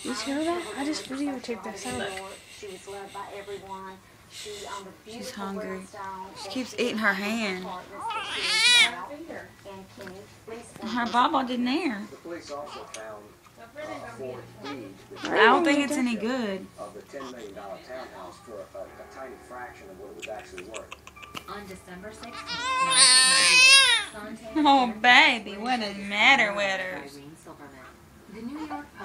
You hear that? I just videotaped that sound. She was loved by everyone. She's hungry. She keeps eating her hand. Her baba didn't air. The police also found Ford deed I don't think it's any good. of the $10 million townhouse for a tiny fraction of what it was actually worth. On December 16th, Oh, baby, what is the matter with her? The New York Post